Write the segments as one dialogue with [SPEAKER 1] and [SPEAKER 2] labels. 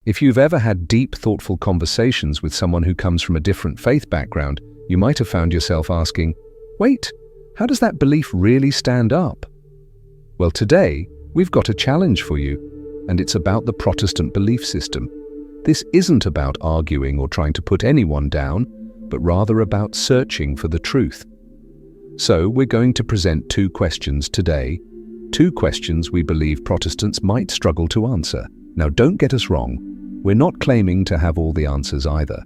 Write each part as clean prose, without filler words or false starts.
[SPEAKER 1] If you've ever had deep, thoughtful conversations with someone who comes from a different faith background, you might have found yourself asking, wait, how does that belief really stand up? Well, today, we've got a challenge for you, and it's about the Protestant belief system. This isn't about arguing or trying to put anyone down, but rather about searching for the truth. So, we're going to present two questions today, two questions we believe Protestants might struggle to answer. Now, don't get us wrong, we're not claiming to have all the answers either.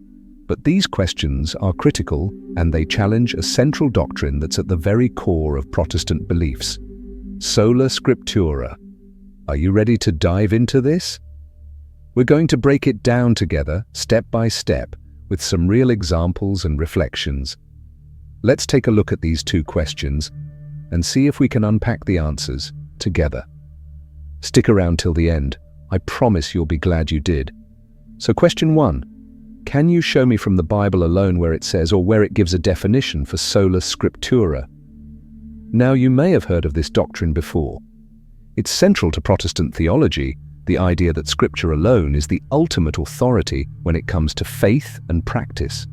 [SPEAKER 1] But these questions are critical, and they challenge a central doctrine that's at the very core of Protestant beliefs. Sola Scriptura. Are you ready to dive into this? We're going to break it down together, step by step, with some real examples and reflections. Let's take a look at these two questions and see if we can unpack the answers together. Stick around till the end. I promise you'll be glad you did. So question 1. Can you show me from the Bible alone where it says or where it gives a definition for Sola Scriptura? Now, you may have heard of this doctrine before. It's central to Protestant theology, the idea that Scripture alone is the ultimate authority when it comes to faith and practice.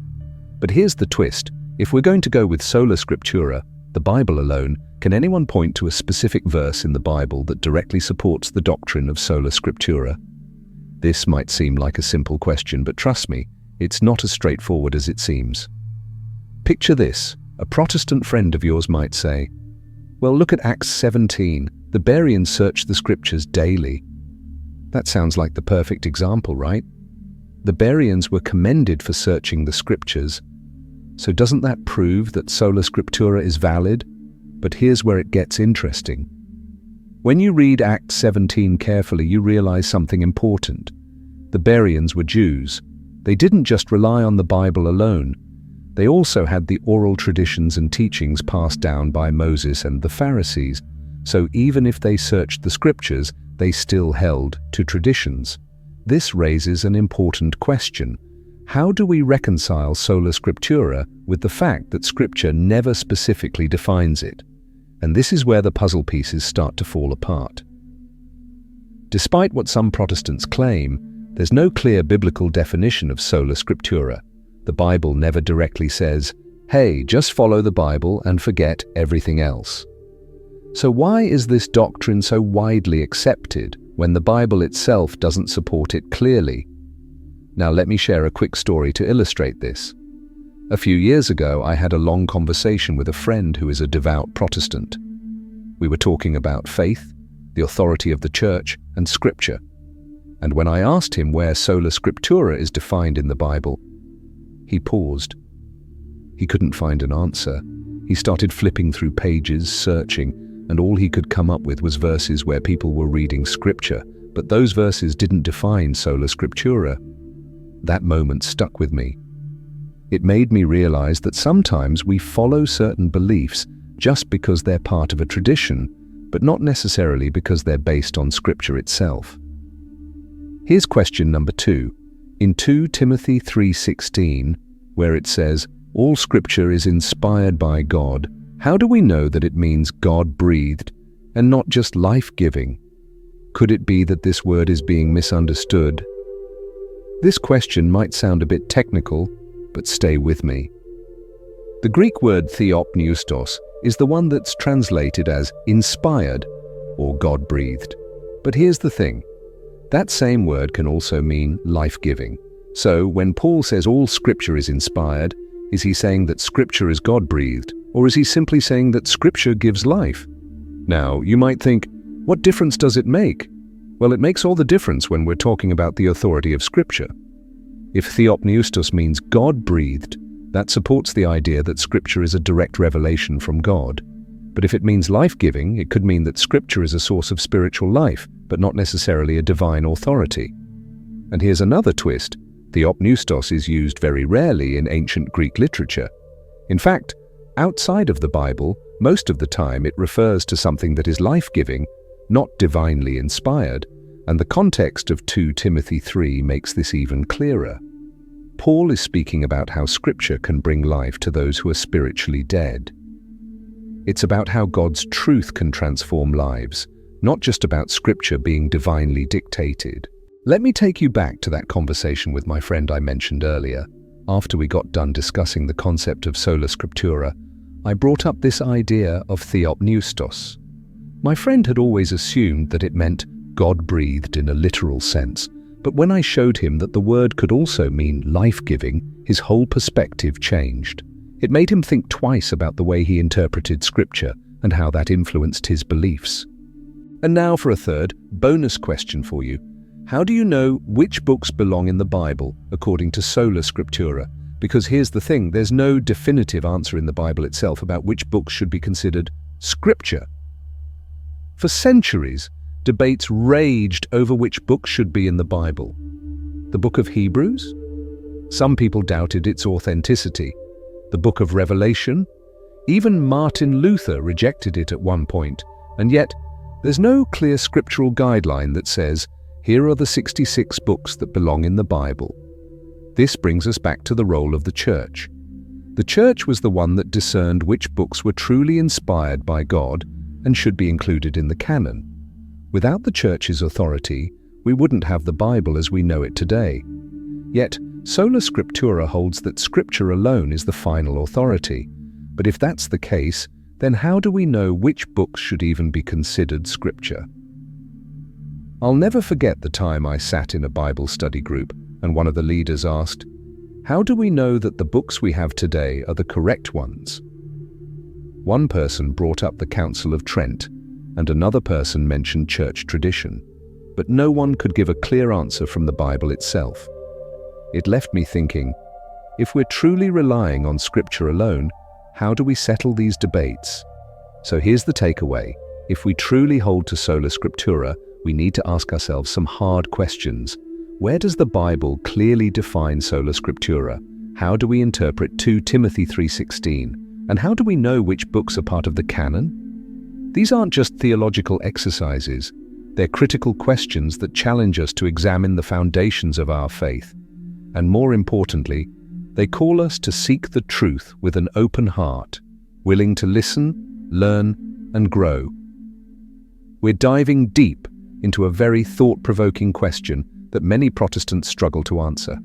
[SPEAKER 1] But here's the twist. If we're going to go with Sola Scriptura, the Bible alone, can anyone point to a specific verse in the Bible that directly supports the doctrine of Sola Scriptura? This might seem like a simple question, but trust me, it's not as straightforward as it seems. Picture this. A Protestant friend of yours might say, well, look at Acts 17. The Bereans searched the Scriptures daily. That sounds like the perfect example, right? The Bereans were commended for searching the Scriptures. So doesn't that prove that Sola Scriptura is valid? But here's where it gets interesting. When you read Acts 17 carefully, you realize something important. The Bereans were Jews. They didn't just rely on the Bible alone. They also had the oral traditions and teachings passed down by Moses and the Pharisees. So even if they searched the Scriptures, they still held to traditions. This raises an important question. How do we reconcile Sola Scriptura with the fact that Scripture never specifically defines it? And this is where the puzzle pieces start to fall apart. Despite what some Protestants claim, there's no clear biblical definition of Sola Scriptura. The Bible never directly says, hey, just follow the Bible and forget everything else. So why is this doctrine so widely accepted when the Bible itself doesn't support it clearly? Now let me share a quick story to illustrate this. A few years ago, I had a long conversation with a friend who is a devout Protestant. We were talking about faith, the authority of the Church, and Scripture. And when I asked him where Sola Scriptura is defined in the Bible, he paused. He couldn't find an answer. He started flipping through pages, searching, and all he could come up with was verses where people were reading Scripture, but those verses didn't define Sola Scriptura. That moment stuck with me. It made me realize that sometimes we follow certain beliefs just because they're part of a tradition, but not necessarily because they're based on Scripture itself. Here's question number 2. In 2 Timothy 3:16, where it says, all Scripture is inspired by God, how do we know that it means God-breathed and not just life-giving? Could it be that this word is being misunderstood? This question might sound a bit technical, but stay with me. The Greek word theopneustos is the one that's translated as inspired or God-breathed. But here's the thing. That same word can also mean life-giving. So when Paul says all Scripture is inspired, is he saying that Scripture is God-breathed, or is he simply saying that Scripture gives life? Now, you might think, what difference does it make? Well, it makes all the difference when we're talking about the authority of Scripture. If theopneustos means God-breathed, that supports the idea that Scripture is a direct revelation from God. But if it means life-giving, it could mean that Scripture is a source of spiritual life, but not necessarily a divine authority. And here's another twist. Theopneustos is used very rarely in ancient Greek literature. In fact, outside of the Bible, most of the time it refers to something that is life-giving, not divinely inspired, and the context of 2 Timothy 3 makes this even clearer. Paul is speaking about how Scripture can bring life to those who are spiritually dead. It's about how God's truth can transform lives, not just about Scripture being divinely dictated. Let me take you back to that conversation with my friend I mentioned earlier. After we got done discussing the concept of Sola Scriptura, I brought up this idea of theopneustos. My friend had always assumed that it meant God-breathed in a literal sense, but when I showed him that the word could also mean life-giving, his whole perspective changed. It made him think twice about the way he interpreted Scripture and how that influenced his beliefs. And now for a third, bonus question for you. How do you know which books belong in the Bible according to Sola Scriptura? Because here's the thing, there's no definitive answer in the Bible itself about which books should be considered Scripture. For centuries, debates raged over which book should be in the Bible. The book of Hebrews? Some people doubted its authenticity. The book of Revelation? Even Martin Luther rejected it at one point, and yet there's no clear scriptural guideline that says, here are the 66 books that belong in the Bible. This brings us back to the role of the church. The church was the one that discerned which books were truly inspired by God and should be included in the canon. Without the church's authority, we wouldn't have the Bible as we know it today. Yet, Sola Scriptura holds that Scripture alone is the final authority. But if that's the case, then how do we know which books should even be considered Scripture? I'll never forget the time I sat in a Bible study group and one of the leaders asked, how do we know that the books we have today are the correct ones? One person brought up the Council of Trent and another person mentioned church tradition, but no one could give a clear answer from the Bible itself. It left me thinking, if we're truly relying on Scripture alone, how do we settle these debates? So here's the takeaway. If we truly hold to Sola Scriptura, we need to ask ourselves some hard questions. Where does the Bible clearly define Sola Scriptura? How do we interpret 2 Timothy 3:16? And how do we know which books are part of the canon? These aren't just theological exercises. They're critical questions that challenge us to examine the foundations of our faith. And more importantly, they call us to seek the truth with an open heart, willing to listen, learn, and grow. We're diving deep into a very thought-provoking question that many Protestants struggle to answer.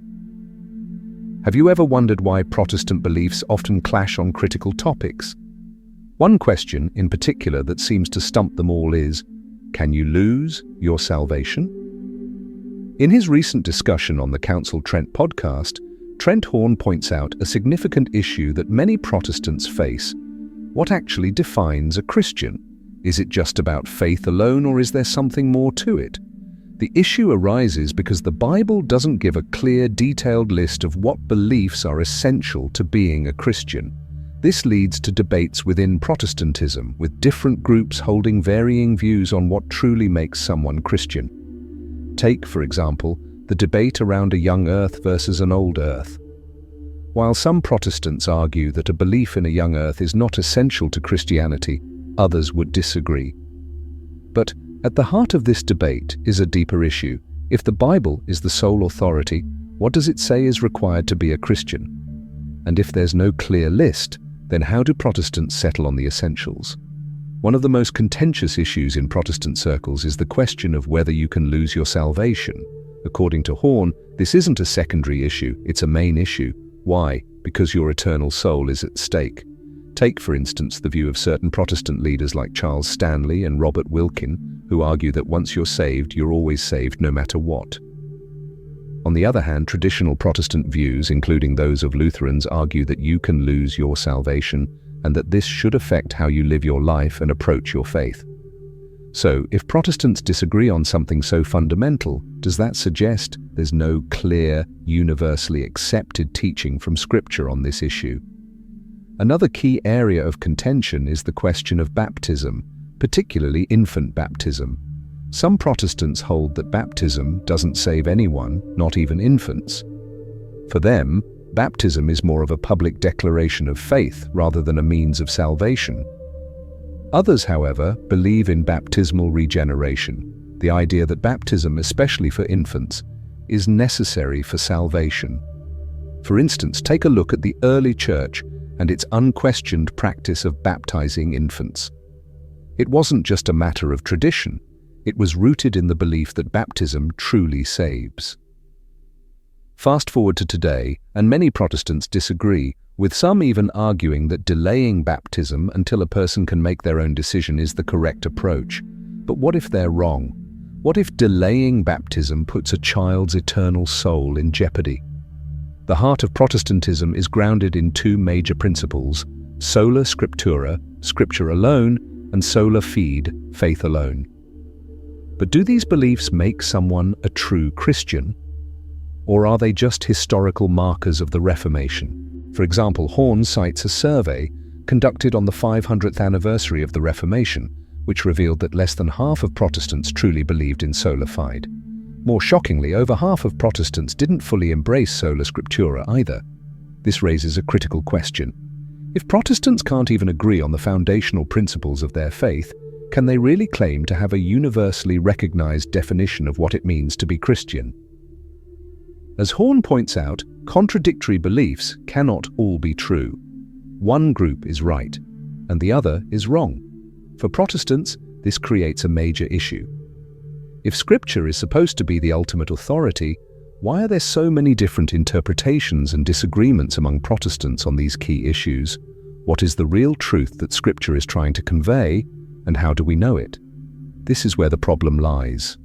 [SPEAKER 1] Have you ever wondered why Protestant beliefs often clash on critical topics? One question in particular that seems to stump them all is, can you lose your salvation? In his recent discussion on the Council Trent podcast, Trent Horn points out a significant issue that many Protestants face. What actually defines a Christian? Is it just about faith alone, or is there something more to it? The issue arises because the Bible doesn't give a clear, detailed list of what beliefs are essential to being a Christian. This leads to debates within Protestantism, with different groups holding varying views on what truly makes someone Christian. Take, for example, the debate around a young earth versus an old earth. While some Protestants argue that a belief in a young earth is not essential to Christianity, others would disagree. But at the heart of this debate is a deeper issue. If the Bible is the sole authority, what does it say is required to be a Christian? And if there's no clear list, then how do Protestants settle on the essentials? One of the most contentious issues in Protestant circles is the question of whether you can lose your salvation. According to Horn, this isn't a secondary issue, it's a main issue. Why? Because your eternal soul is at stake. Take, for instance, the view of certain Protestant leaders like Charles Stanley and Robert Wilkin, who argue that once you're saved, you're always saved no matter what. On the other hand, traditional Protestant views, including those of Lutherans, argue that you can lose your salvation and that this should affect how you live your life and approach your faith. So, if Protestants disagree on something so fundamental, does that suggest there's no clear, universally accepted teaching from Scripture on this issue? Another key area of contention is the question of baptism, particularly infant baptism. Some Protestants hold that baptism doesn't save anyone, not even infants. For them, baptism is more of a public declaration of faith rather than a means of salvation. Others, however, believe in baptismal regeneration, the idea that baptism, especially for infants, is necessary for salvation. For instance, take a look at the early church and its unquestioned practice of baptizing infants. It wasn't just a matter of tradition. It was rooted in the belief that baptism truly saves. Fast forward to today, and many Protestants disagree, with some even arguing that delaying baptism until a person can make their own decision is the correct approach. But what if they're wrong? What if delaying baptism puts a child's eternal soul in jeopardy? The heart of Protestantism is grounded in two major principles: Sola Scriptura, Scripture alone, and Sola Fide, faith alone. But do these beliefs make someone a true Christian? Or are they just historical markers of the Reformation? For example, Horn cites a survey conducted on the 500th anniversary of the Reformation, which revealed that less than half of Protestants truly believed in sola fide. More shockingly, over half of Protestants didn't fully embrace Sola Scriptura either. This raises a critical question. If Protestants can't even agree on the foundational principles of their faith, can they really claim to have a universally recognized definition of what it means to be Christian? As Horn points out, contradictory beliefs cannot all be true. One group is right, and the other is wrong. For Protestants, this creates a major issue. If Scripture is supposed to be the ultimate authority, why are there so many different interpretations and disagreements among Protestants on these key issues? What is the real truth that Scripture is trying to convey, and how do we know it? This is where the problem lies.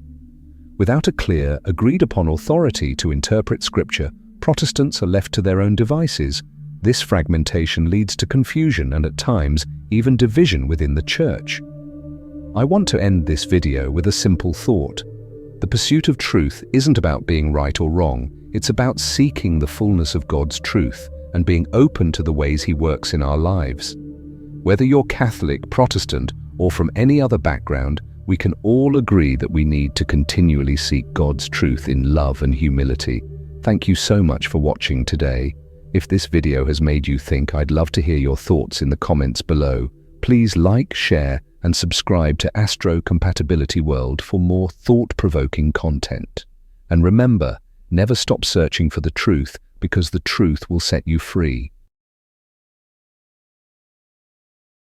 [SPEAKER 1] Without a clear, agreed-upon authority to interpret Scripture, Protestants are left to their own devices. This fragmentation leads to confusion and, at times, even division within the Church. I want to end this video with a simple thought. The pursuit of truth isn't about being right or wrong. It's about seeking the fullness of God's truth and being open to the ways He works in our lives. Whether you're Catholic, Protestant, or from any other background, we can all agree that we need to continually seek God's truth in love and humility. Thank you so much for watching today. If this video has made you think, I'd love to hear your thoughts in the comments below. Please like, share, and subscribe to Astro Compatibility World for more thought-provoking content. And remember, never stop searching for the truth, because the truth will set you free.